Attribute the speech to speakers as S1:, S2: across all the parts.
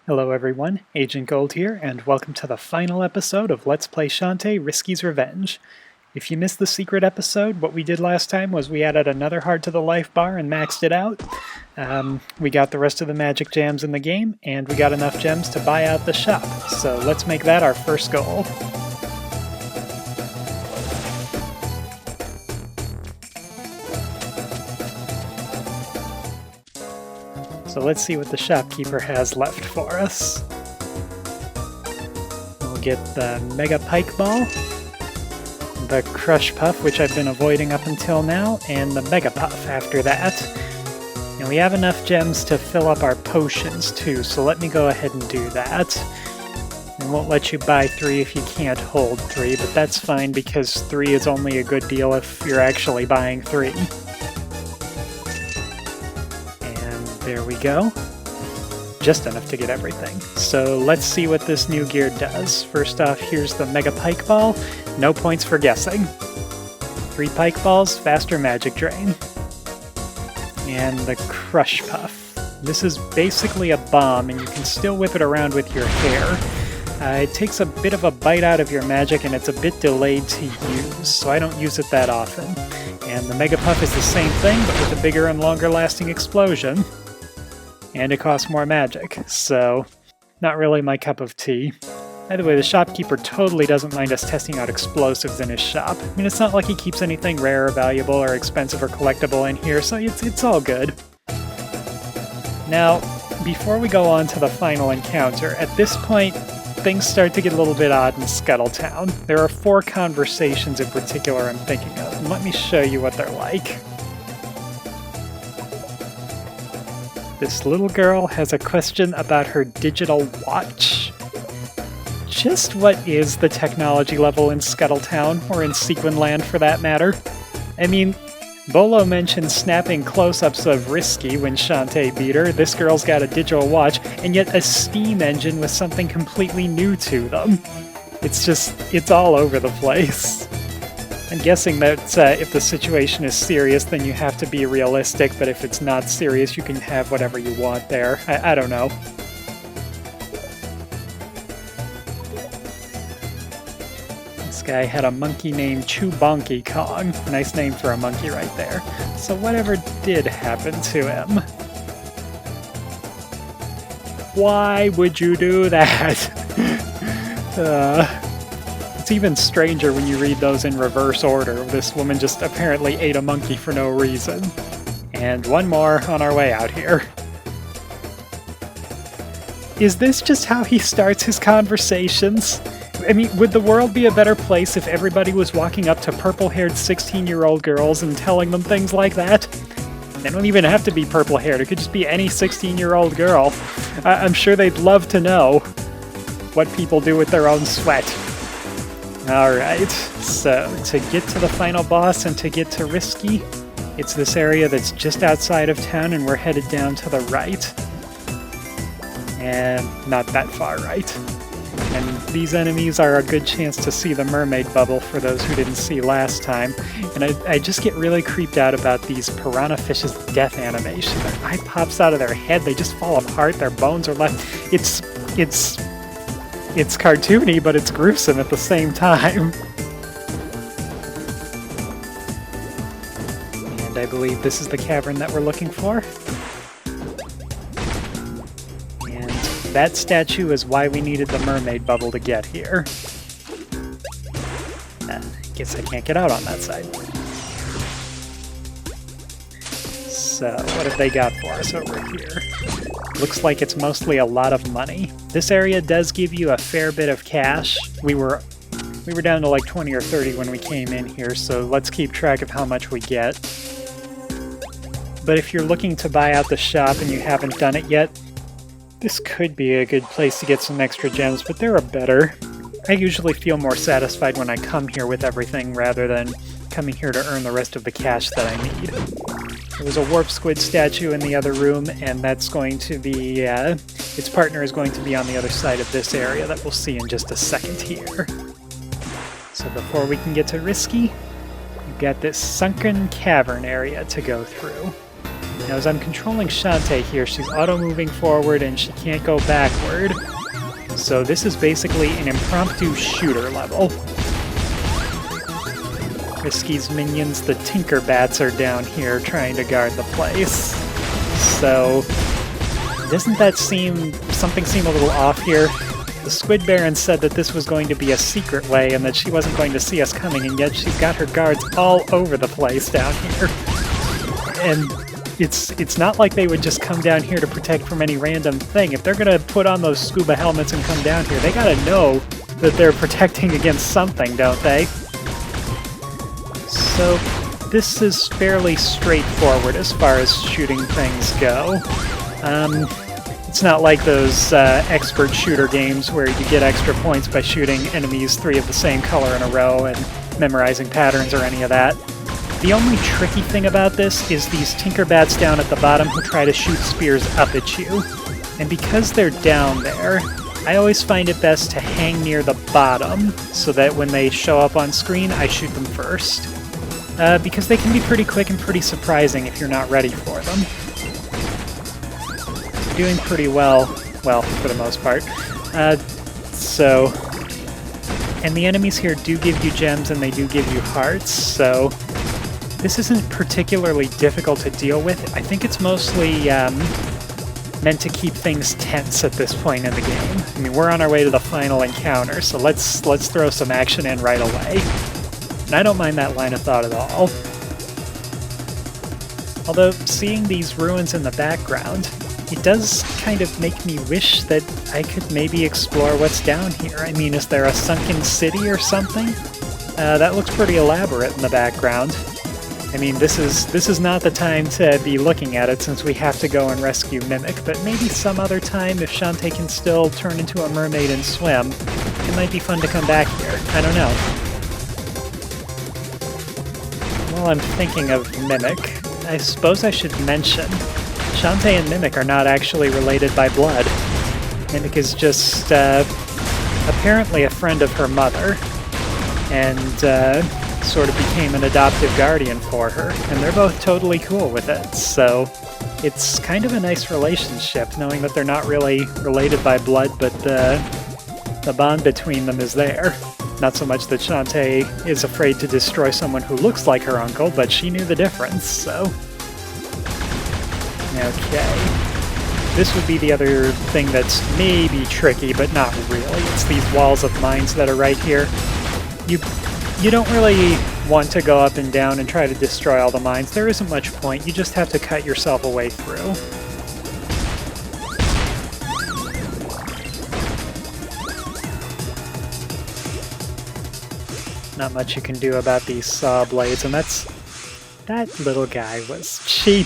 S1: Hello everyone, Agent Gold here, and welcome to the final episode of Let's Play Shantae Risky's Revenge. If you missed the secret episode, what we did last time was we added another heart to the life bar and maxed it out. We got the rest of the magic gems in the game, and we got enough gems to buy out the shop, so let's make that our first goal. So let's see what the shopkeeper has left for us. We'll get the Mega Pike Ball, the Crush Puff, which I've been avoiding up until now, and the Mega Puff after that. And we have enough gems to fill up our potions too, so let me go ahead and do that. It won't let you buy 3 if you can't hold 3, but that's fine because 3 is only a good deal if you're actually buying 3. There we go. Just enough to get everything. So let's see what this new gear does. First off, here's the Mega Pike Ball. No points for guessing. 3 Pike Balls, faster magic drain. And the Crush Puff. This is basically a bomb, and you can still whip it around with your hair. It takes a bit of a bite out of your magic, and it's a bit delayed to use, so I don't use it that often. And the Mega Puff is the same thing, but with a bigger and longer lasting explosion. And it costs more magic, so not really my cup of tea. By the way, the shopkeeper totally doesn't mind us testing out explosives in his shop. I mean, it's not like he keeps anything rare or valuable or expensive or collectible in here, so it's all good. Now, before we go on to the final encounter, at this point, things start to get a little bit odd in Scuttle Town. There are 4 conversations in particular I'm thinking of, and let me show you what they're like. This little girl has a question about her digital watch. Just what is the technology level in Scuttle Town, or in Sequin Land for that matter? I mean, Bolo mentioned snapping close-ups of Risky when Shantae beat her. This girl's got a digital watch, and yet a steam engine with something completely new to them. It's all over the place. I'm guessing that if the situation is serious, then you have to be realistic, but if it's not serious, you can have whatever you want there. I don't know. This guy had a monkey named Chubonky Kong. Nice name for a monkey right there. So whatever did happen to him? Why would you do that? It's even stranger when you read those in reverse order. This woman just apparently ate a monkey for no reason. And one more on our way out here. Is this just how he starts his conversations? I mean, would the world be a better place if everybody was walking up to purple-haired 16-year-old girls and telling them things like that? They don't even have to be purple-haired. It could just be any 16-year-old girl. I'm sure they'd love to know what people do with their own sweat. Alright, so to get to the final boss and to get to Risky, it's this area that's just outside of town and we're headed down to the right. And not that far right. And these enemies are a good chance to see the mermaid bubble for those who didn't see last time. And I just get really creeped out about these piranha fish's death animation. Their eye pops out of their head, they just fall apart, their bones are left. It's cartoony, but it's gruesome at the same time. And I believe this is the cavern that we're looking for. And that statue is why we needed the mermaid bubble to get here. I guess I can't get out on that side. So, what have they got for us over here? Looks like it's mostly a lot of money. This area does give you a fair bit of cash. We were down to like 20 or 30 when we came in here, so let's keep track of how much we get. But if you're looking to buy out the shop and you haven't done it yet, this could be a good place to get some extra gems, but there are better. I usually feel more satisfied when I come here with everything rather than coming here to earn the rest of the cash that I need. There was a warp squid statue in the other room, and that's going to be, its partner is going to be on the other side of this area that we'll see in just a second here. So before we can get to Risky, we've got this sunken cavern area to go through. Now, as I'm controlling Shantae here, she's auto-moving forward and she can't go backward. So this is basically an impromptu shooter level. Risky's minions, the Tinker Bats, are down here trying to guard the place. So, doesn't that something seem a little off here? The Squid Baron said that this was going to be a secret way and that she wasn't going to see us coming, and yet she's got her guards all over the place down here. And it's not like they would just come down here to protect from any random thing. If they're gonna put on those scuba helmets and come down here, they gotta know that they're protecting against something, don't they? So this is fairly straightforward as far as shooting things go. It's not like those expert shooter games where you get extra points by shooting enemies 3 of the same color in a row and memorizing patterns or any of that. The only tricky thing about this is these Tinkerbats down at the bottom who try to shoot spears up at you. And because they're down there, I always find it best to hang near the bottom so that when they show up on screen, I shoot them first. Because they can be pretty quick and pretty surprising if you're not ready for them. You're doing pretty well, for the most part. And the enemies here do give you gems and they do give you hearts, so this isn't particularly difficult to deal with. I think it's mostly meant to keep things tense at this point in the game. I mean, we're on our way to the final encounter, so let's throw some action in right away. And I don't mind that line of thought at all. Although, seeing these ruins in the background, it does kind of make me wish that I could maybe explore what's down here. I mean, is there a sunken city or something? That looks pretty elaborate in the background. I mean, this is not the time to be looking at it since we have to go and rescue Mimic, but maybe some other time, if Shantae can still turn into a mermaid and swim, it might be fun to come back here. I don't know. While I'm thinking of Mimic, I suppose I should mention Shantae and Mimic are not actually related by blood. Mimic is just apparently a friend of her mother, and sort of became an adoptive guardian for her, and they're both totally cool with it, so it's kind of a nice relationship, knowing that they're not really related by blood, but the bond between them is there. Not so much that Shantae is afraid to destroy someone who looks like her uncle, but she knew the difference, so... Okay. This would be the other thing that's maybe tricky, but not really. It's these walls of mines that are right here. You don't really want to go up and down and try to destroy all the mines. There isn't much point. You just have to cut yourself a way through. Not much you can do about these saw blades, and that little guy was cheap.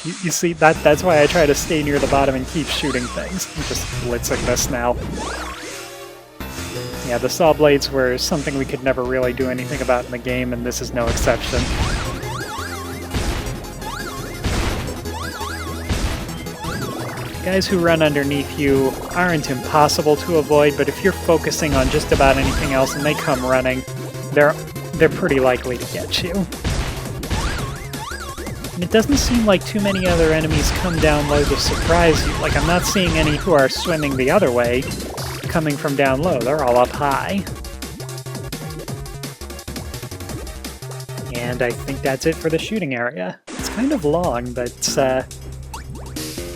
S1: You see, that's why I try to stay near the bottom and keep shooting things. I'm just blitzing this now. Yeah, the saw blades were something we could never really do anything about in the game, and this is no exception. Guys who run underneath you aren't impossible to avoid, but if you're focusing on just about anything else and they come running, they're pretty likely to get you. And it doesn't seem like too many other enemies come down low to surprise you. Like, I'm not seeing any who are swimming the other way, coming from down low. They're all up high. And I think that's it for the shooting area. It's kind of long, but,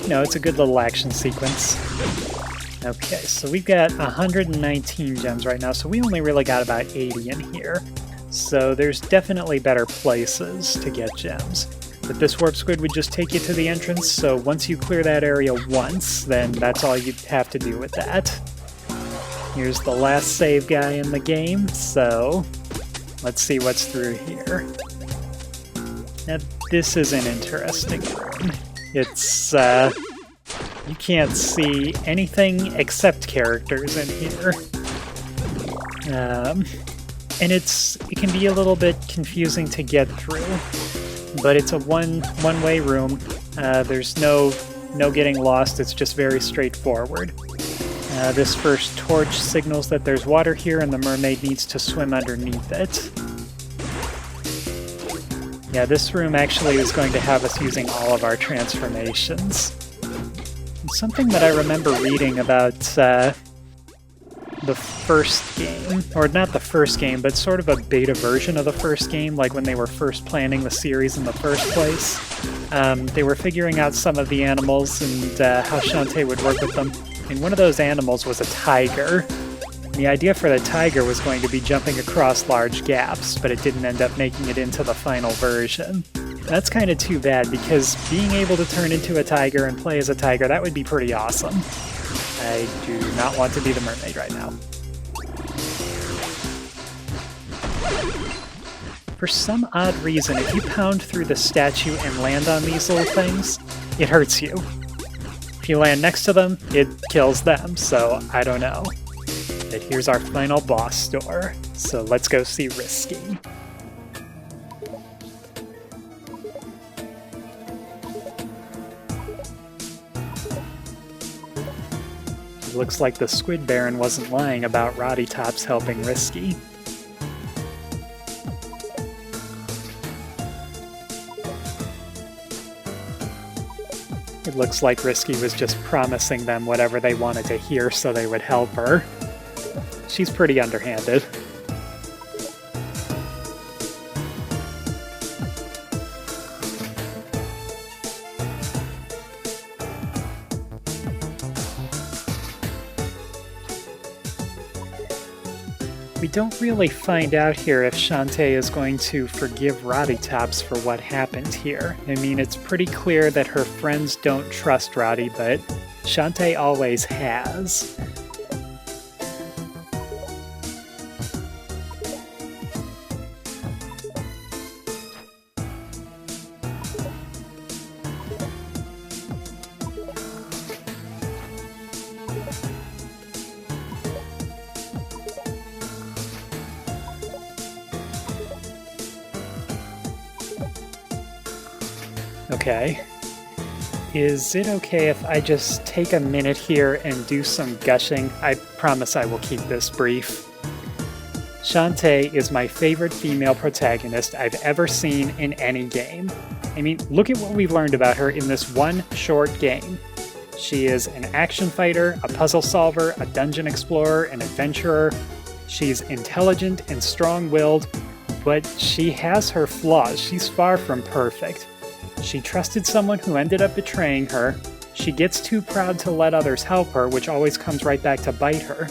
S1: you know, it's a good little action sequence. Okay, so we've got 119 gems right now, so we only really got about 80 in here. So there's definitely better places to get gems. But this warp squid would just take you to the entrance, so once you clear that area once, then that's all you have to do with that. Here's the last save guy in the game, so let's see what's through here. Now, this is an interesting room. It's, you can't see anything except characters in here. And it can be a little bit confusing to get through, but it's a one-way room. There's no getting lost, it's just very straightforward. This first torch signals that there's water here and the mermaid needs to swim underneath it. Yeah, this room actually is going to have us using all of our transformations. And something that I remember reading about the first game, or not the first game, but sort of a beta version of the first game, like when they were first planning the series in the first place. They were figuring out some of the animals and how Shantae would work with them. And one of those animals was a tiger. The idea for the tiger was going to be jumping across large gaps, but it didn't end up making it into the final version. That's kind of too bad, because being able to turn into a tiger and play as a tiger, that would be pretty awesome. I do not want to be the mermaid right now. For some odd reason, if you pound through the statue and land on these little things, it hurts you. If you land next to them, it kills them, so I don't know. But here's our final boss door, so let's go see Risky. It looks like the Squid Baron wasn't lying about Roddy Tops helping Risky. It looks like Risky was just promising them whatever they wanted to hear so they would help her. She's pretty underhanded. We don't really find out here if Shantae is going to forgive Roddy Tops for what happened here. I mean, it's pretty clear that her friends don't trust Roddy, but Shantae always has. Okay. Is it okay if I just take a minute here and do some gushing? I promise I will keep this brief. Shantae is my favorite female protagonist I've ever seen in any game. I mean, look at what we've learned about her in this one short game. She is an action fighter, a puzzle solver, a dungeon explorer, an adventurer. She's intelligent and strong-willed, but she has her flaws. She's far from perfect. She trusted someone who ended up betraying her. She gets too proud to let others help her, which always comes right back to bite her.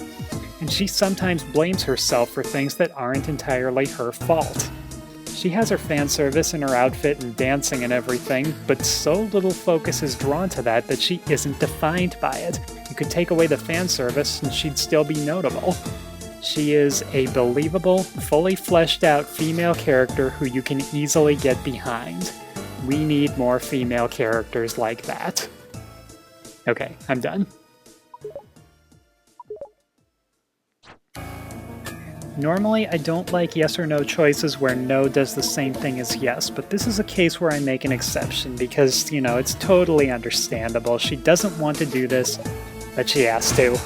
S1: And she sometimes blames herself for things that aren't entirely her fault. She has her fan service in her outfit and dancing and everything, but so little focus is drawn to that that she isn't defined by it. You could take away the fan service and she'd still be notable. She is a believable, fully fleshed out female character who you can easily get behind. We need more female characters like that. Okay, I'm done. Normally, I don't like yes or no choices where no does the same thing as yes, but this is a case where I make an exception because, you know, it's totally understandable. She doesn't want to do this, but she has to.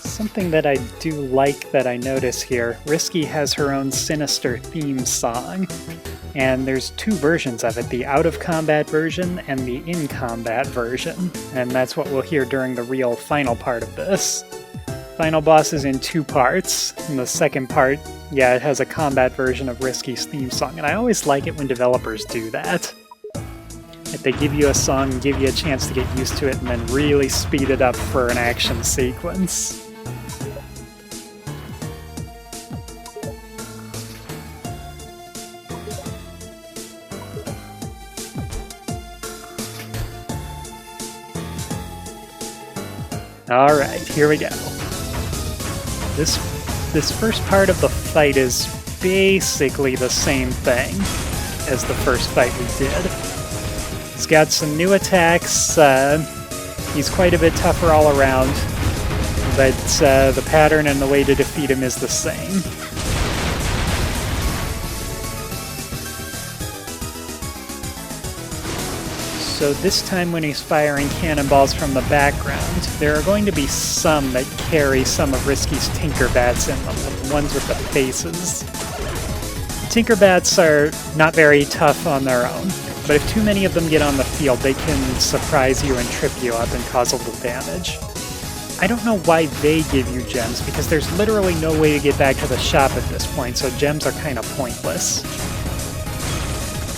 S1: Something that I do like that I notice here, Risky has her own sinister theme song, and there's two versions of it, the out-of-combat version and the in-combat version, and that's what we'll hear during the real final part of this. Final boss is in two parts, and the second part, yeah, it has a combat version of Risky's theme song, and I always like it when developers do that. If they give you a song and give you a chance to get used to it and then really speed it up for an action sequence. Alright, here we go. This first part of the fight is basically the same thing as the first fight we did. It's got some new attacks. He's quite a bit tougher all around, but the pattern and the way to defeat him is the same. So this time when he's firing cannonballs from the background, there are going to be some that carry some of Risky's Tinkerbats in them, the ones with the faces. Tinkerbats are not very tough on their own, but if too many of them get on the field, they can surprise you and trip you up and cause a little damage. I don't know why they give you gems, because there's literally no way to get back to the shop at this point, so gems are kind of pointless.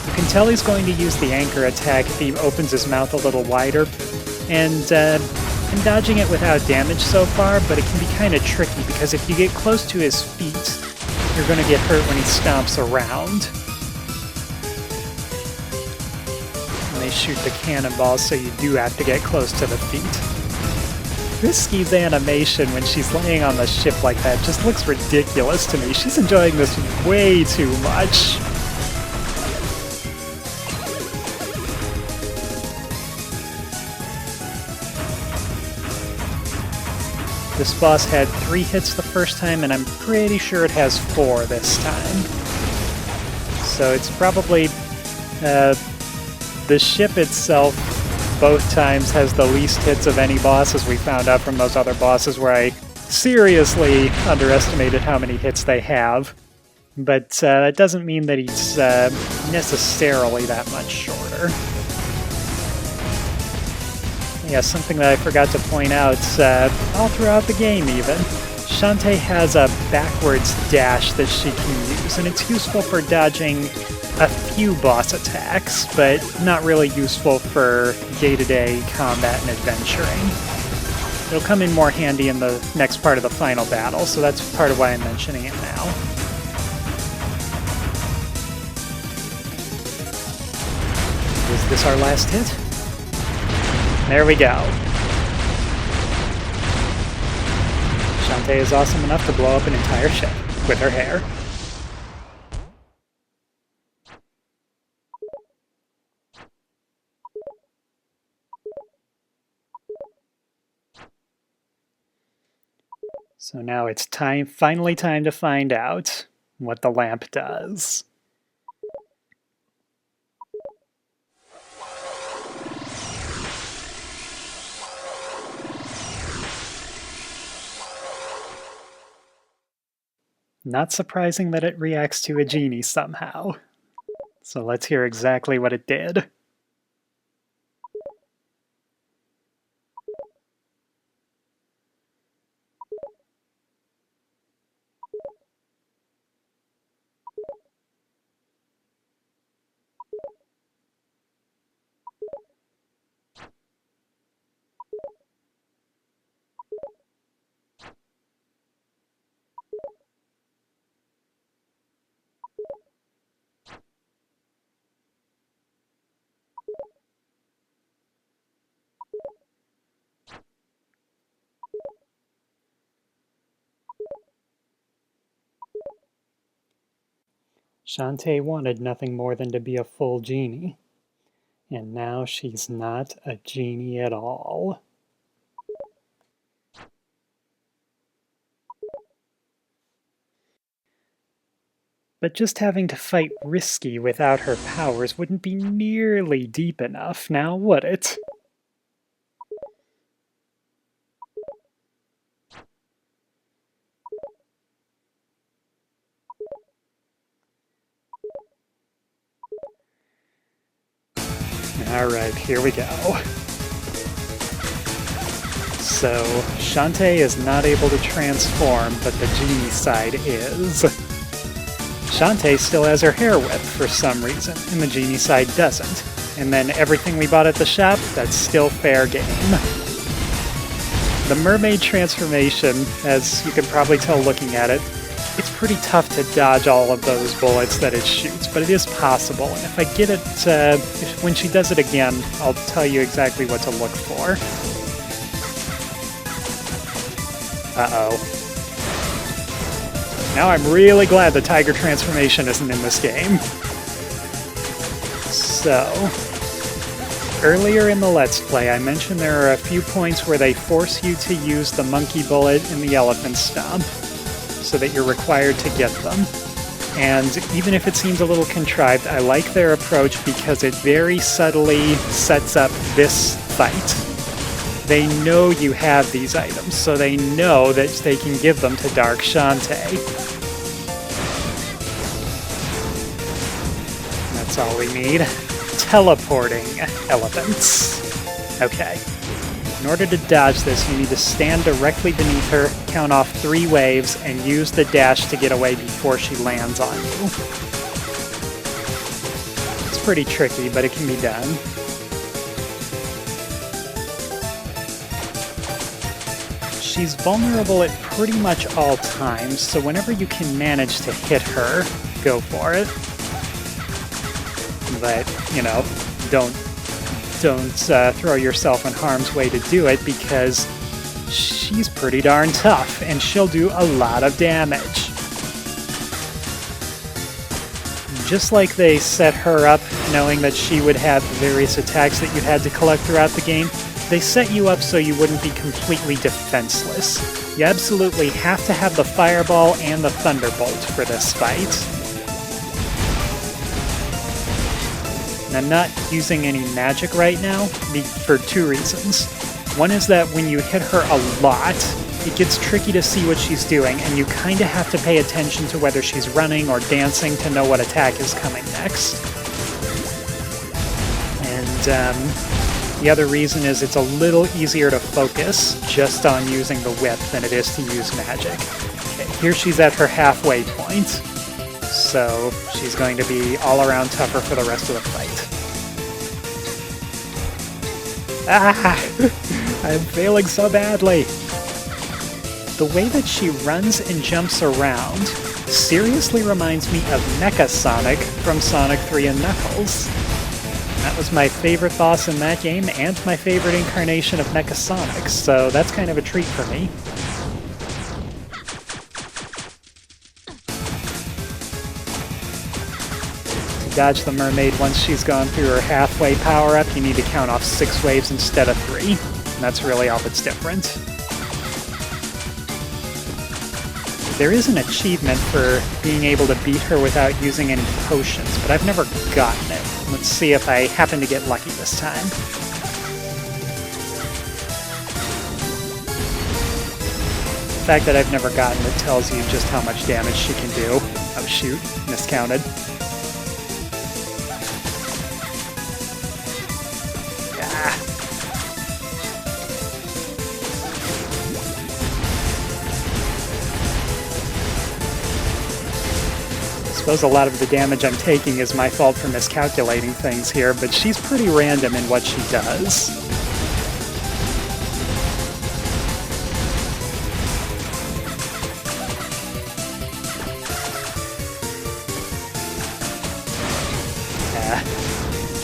S1: You can tell he's going to use the anchor attack if he opens his mouth a little wider, and I'm dodging it without damage so far, but it can be kind of tricky because if you get close to his feet, you're going to get hurt when he stomps around. And they shoot the cannonballs, so you do have to get close to the feet. Risky's animation when she's laying on the ship like that just looks ridiculous to me. She's enjoying this way too much. This boss had 3 hits the first time, and I'm pretty sure it has 4 this time. So it's probably... the ship itself, both times, has the least hits of any boss, as we found out from those other bosses where I seriously underestimated how many hits they have. But that doesn't mean that he's necessarily that much shorter. Yeah, something that I forgot to point out, all throughout the game even, Shantae has a backwards dash that she can use, and it's useful for dodging a few boss attacks, but not really useful for day-to-day combat and adventuring. It'll come in more handy in the next part of the final battle, so that's part of why I'm mentioning it now. Is this our last hit? There we go. Shantae is awesome enough to blow up an entire ship with her hair. So now it's finally time to find out what the lamp does. Not surprising that it reacts to a genie somehow. So let's hear exactly what it did. Shantae wanted nothing more than to be a full genie, and now she's not a genie at all. But just having to fight Risky without her powers wouldn't be nearly deep enough, now would it? Alright, here we go. So, Shantae is not able to transform, but the genie side is. Shantae still has her hair whipped for some reason, and the genie side doesn't. And then everything we bought at the shop, that's still fair game. The mermaid transformation, as you can probably tell looking at it, it's pretty tough to dodge all of those bullets that it shoots, but it is possible. And if I get it, when she does it again, I'll tell you exactly what to look for. Uh-oh. Now I'm really glad the tiger transformation isn't in this game. So, Earlier in the Let's Play, I mentioned there are a few points where they force you to use the monkey bullet and the elephant stomp, so that you're required to get them. And even if it seems a little contrived, I like their approach because it very subtly sets up this fight. They know you have these items, so they know that they can give them to Dark Shantae. That's all we need. Teleporting elephants. Okay. In order to dodge this, you need to stand directly beneath her, count off 3 waves, and use the dash to get away before she lands on you. It's pretty tricky, but it can be done. She's vulnerable at pretty much all times, so whenever you can manage to hit her, go for it. But, you know, don't throw yourself in harm's way to do it, because she's pretty darn tough, and she'll do a lot of damage. Just like they set her up knowing that she would have various attacks that you had to collect throughout the game, they set you up so you wouldn't be completely defenseless. You absolutely have to have the Fireball and the Thunderbolt for this fight. I'm not using any magic right now for 2 reasons. One is that when you hit her a lot, it gets tricky to see what she's doing, and you kind of have to pay attention to whether she's running or dancing to know what attack is coming next. And the other reason is it's a little easier to focus just on using the whip than it is to use magic. Okay, here she's at her halfway point. So she's going to be all around tougher for the rest of the fight. Ah! I'm failing so badly! The way that she runs and jumps around seriously reminds me of Mecha Sonic from Sonic 3 and Knuckles. That was my favorite boss in that game and my favorite incarnation of Mecha Sonic, so that's kind of a treat for me. Dodge the mermaid once she's gone through her halfway power-up, you need to count off 6 waves instead of 3. And that's really all that's different. There is an achievement for being able to beat her without using any potions, but I've never gotten it. Let's see if I happen to get lucky this time. The fact that I've never gotten it tells you just how much damage she can do. Oh shoot, miscounted. I suppose a lot of the damage I'm taking is my fault for miscalculating things here, but she's pretty random in what she does.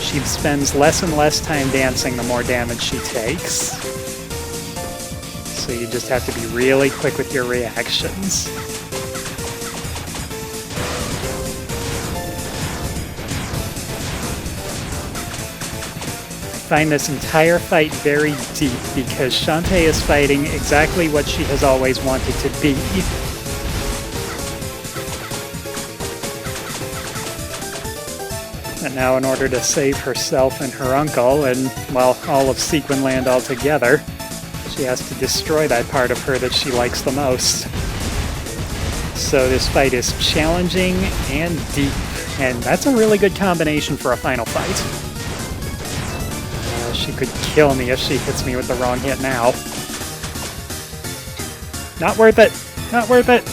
S1: She spends less and less time dancing the more damage she takes. So you just have to be really quick with your reactions. I find this entire fight very deep because Shantae is fighting exactly what she has always wanted to be. And now in order to save herself and her uncle, and, well, all of Sequin Land altogether, she has to destroy that part of her that she likes the most. So this fight is challenging and deep, and that's a really good combination for a final fight. She could kill me if she hits me with the wrong hit now. Not worth it! Not worth it!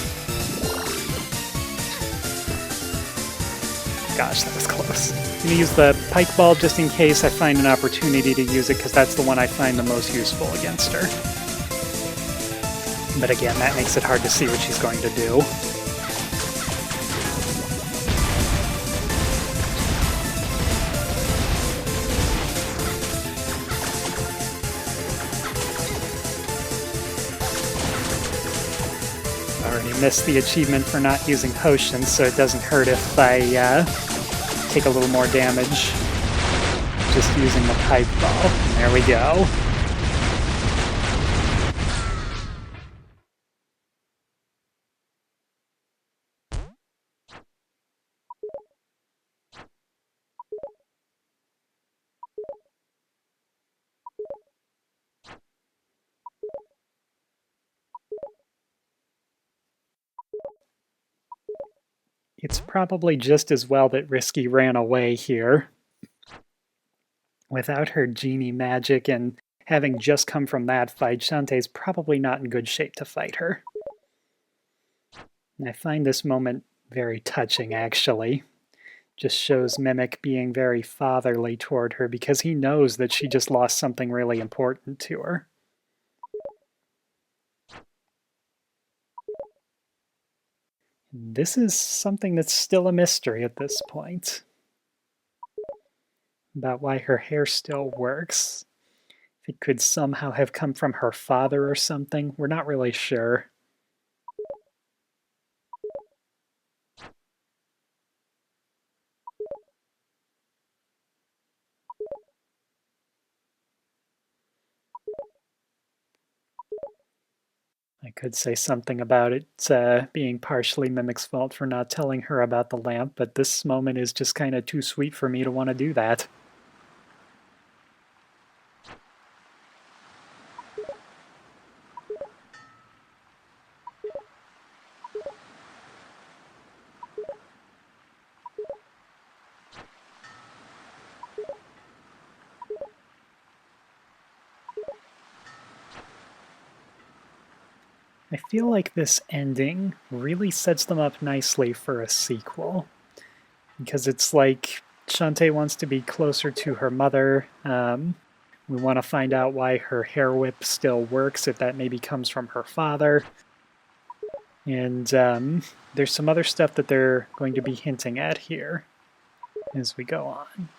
S1: Gosh, that was close. I'm going to use the pike ball just in case I find an opportunity to use it, because that's the one I find the most useful against her. But again, that makes it hard to see what she's going to do. Already missed the achievement for not using potions, so it doesn't hurt if I take a little more damage. just using the pipe ball. There we go. It's probably just as well that Risky ran away here. Without her genie magic and having just come from that fight, Shantae's probably not in good shape to fight her. And I find this moment very touching, actually. Just shows Mimic being very fatherly toward her because he knows that she just lost something really important to her. This is something that's still a mystery at this point. About why her hair still works. If it could somehow have come from her father or something, we're not really sure. I could say something about it being partially Mimic's fault for not telling her about the lamp, but this moment is just kind of too sweet for me to want to do that. I feel like this ending really sets them up nicely for a sequel. Because it's like Shantae wants to be closer to her mother. We want to find out why her hair whip still works, if that maybe comes from her father. And there's some other stuff that they're going to be hinting at here as we go on.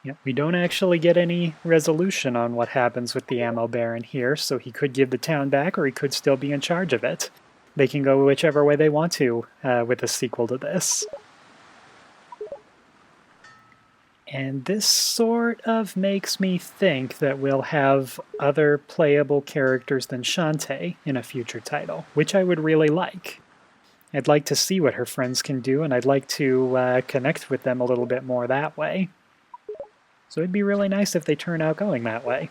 S1: Yep, we don't actually get any resolution on what happens with the ammo baron here, so he could give the town back or he could still be in charge of it. They can go whichever way they want to with a sequel to this. And this sort of makes me think that we'll have other playable characters than Shantae in a future title, which I would really like. I'd like to see what her friends can do, and I'd like to connect with them a little bit more that way. So it'd be really nice if they turn out going that way.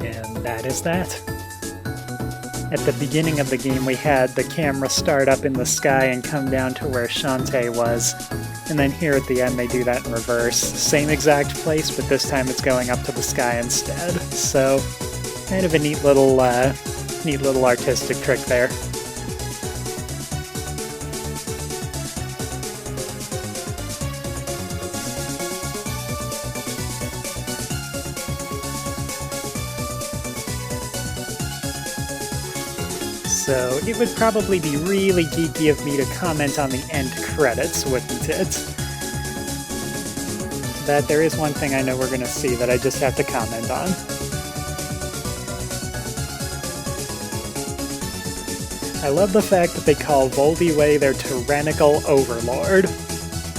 S1: And that is that. At the beginning of the game, we had the camera start up in the sky and come down to where Shantae was. And then here at the end, they do that in reverse. Same exact place, but this time it's going up to the sky instead. So, kind of a neat little artistic trick there. So it would probably be really geeky of me to comment on the end credits, wouldn't it? But there is one thing I know we're going to see that I just have to comment on. I love the fact that they call Voldy their tyrannical overlord.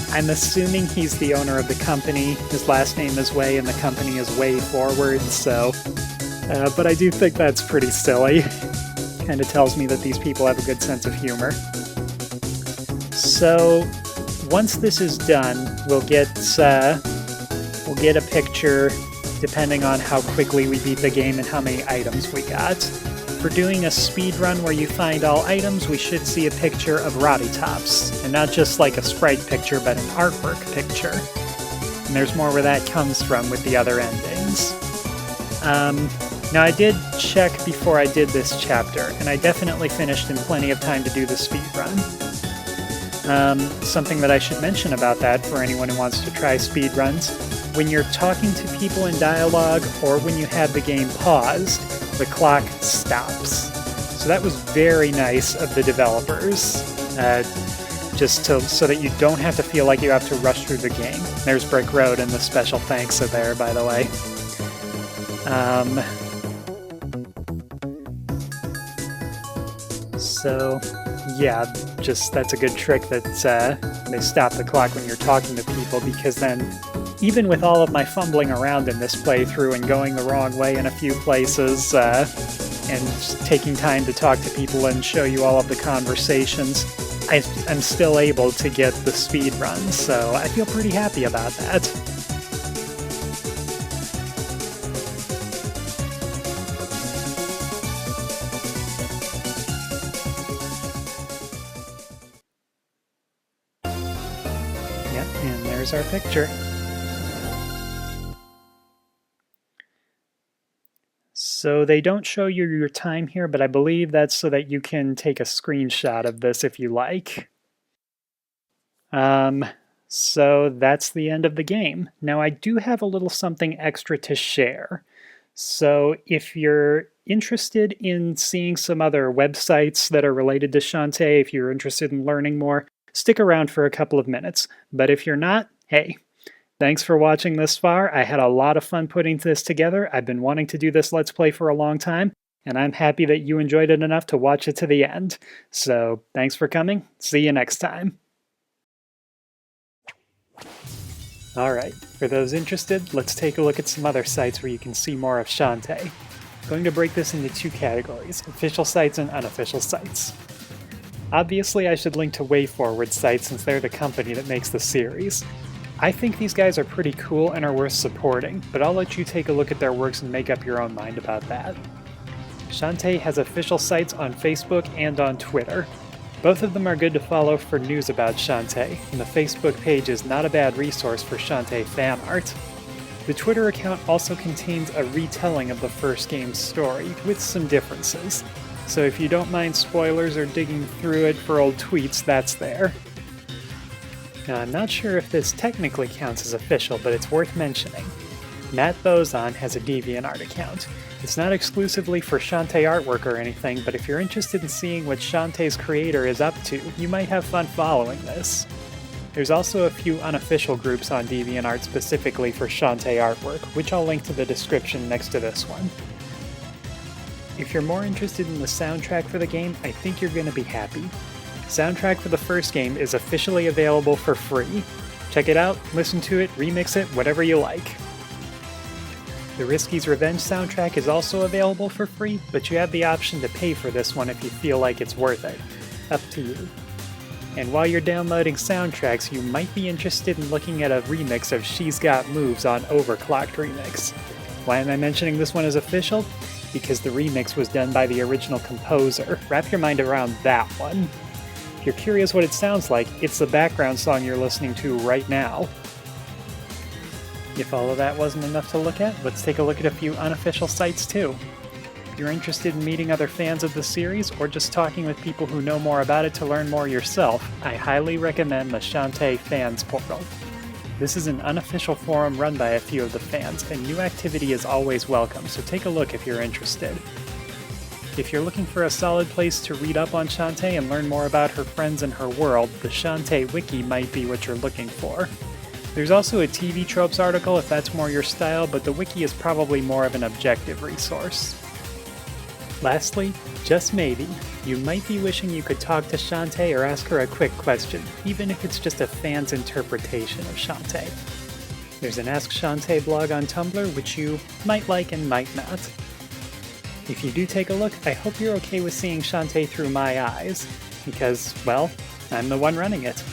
S1: I'm assuming he's the owner of the company. His last name is Way and the company is Way Forward, so... but I do think that's pretty silly. Kind of tells me that these people have a good sense of humor. So, once this is done, we'll get a picture depending on how quickly we beat the game and how many items we got. For doing a speed run where you find all items, we should see a picture of Roddy Tops, and not just like a sprite picture, but an artwork picture. And there's more where that comes from with the other endings. Now, I did check before I did this chapter, and I definitely finished in plenty of time to do the speedrun. Something that I should mention about that for anyone who wants to try speedruns, when you're talking to people in dialogue or when you have the game paused, the clock stops. So that was very nice of the developers, so that you don't have to feel like you have to rush through the game. There's Brick Road, and the special thanks are there, by the way. So, yeah, that's a good trick that they stop the clock when you're talking to people, because then, even with all of my fumbling around in this playthrough and going the wrong way in a few places, and just taking time to talk to people and show you all of the conversations, I'm still able to get the speed run, so I feel pretty happy about that. Yep, and there's our picture. So they don't show you your time here, but I believe that's so that you can take a screenshot of this if you like. So that's the end of the game. Now I do have a little something extra to share. So if you're interested in seeing some other websites that are related to Shantae, if you're interested in learning more, stick around for a couple of minutes. But if you're not, hey, thanks for watching this far. I had a lot of fun putting this together. I've been wanting to do this Let's Play for a long time, and I'm happy that you enjoyed it enough to watch it to the end. So thanks for coming. See you next time. Alright, for those interested, let's take a look at some other sites where you can see more of Shantae. I'm going to break this into two categories, official sites and unofficial sites. Obviously, I should link to WayForward sites since they're the company that makes the series. I think these guys are pretty cool and are worth supporting, but I'll let you take a look at their works and make up your own mind about that. Shantae has official sites on Facebook and on Twitter. Both of them are good to follow for news about Shantae, and the Facebook page is not a bad resource for Shantae fan art. The Twitter account also contains a retelling of the first game's story, with some differences. So if you don't mind spoilers or digging through it for old tweets, that's there. Now, I'm not sure if this technically counts as official, but it's worth mentioning. Matt Bozon has a DeviantArt account. It's not exclusively for Shantae artwork or anything, but if you're interested in seeing what Shantae's creator is up to, you might have fun following this. There's also a few unofficial groups on DeviantArt specifically for Shantae artwork, which I'll link to the description next to this one. If you're more interested in the soundtrack for the game, I think you're going to be happy. Soundtrack for the first game is officially available for free. Check it out, listen to it, remix it, whatever you like. The Risky's Revenge soundtrack is also available for free, but you have the option to pay for this one if you feel like it's worth it. Up to you. And while you're downloading soundtracks, you might be interested in looking at a remix of She's Got Moves on Overclocked Remix. Why am I mentioning this one as official? Because the remix was done by the original composer. Wrap your mind around that one. If you're curious what it sounds like, it's the background song you're listening to right now. If all of that wasn't enough to look at, let's take a look at a few unofficial sites too. If you're interested in meeting other fans of the series, or just talking with people who know more about it to learn more yourself, I highly recommend the Shantae Fans Portal. This is an unofficial forum run by a few of the fans, and new activity is always welcome, so take a look if you're interested. If you're looking for a solid place to read up on Shantae and learn more about her friends and her world, the Shantae Wiki might be what you're looking for. There's also a TV Tropes article if that's more your style, but the wiki is probably more of an objective resource. Lastly, just maybe, you might be wishing you could talk to Shantae or ask her a quick question, even if it's just a fan's interpretation of Shantae. There's an Ask Shantae blog on Tumblr, which you might like and might not. If you do take a look, I hope you're okay with seeing Shantae through my eyes, because, well, I'm the one running it.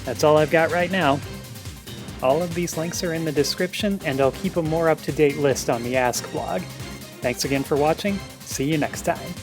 S1: That's all I've got right now. All of these links are in the description, and I'll keep a more up-to-date list on the Ask blog. Thanks again for watching. See you next time.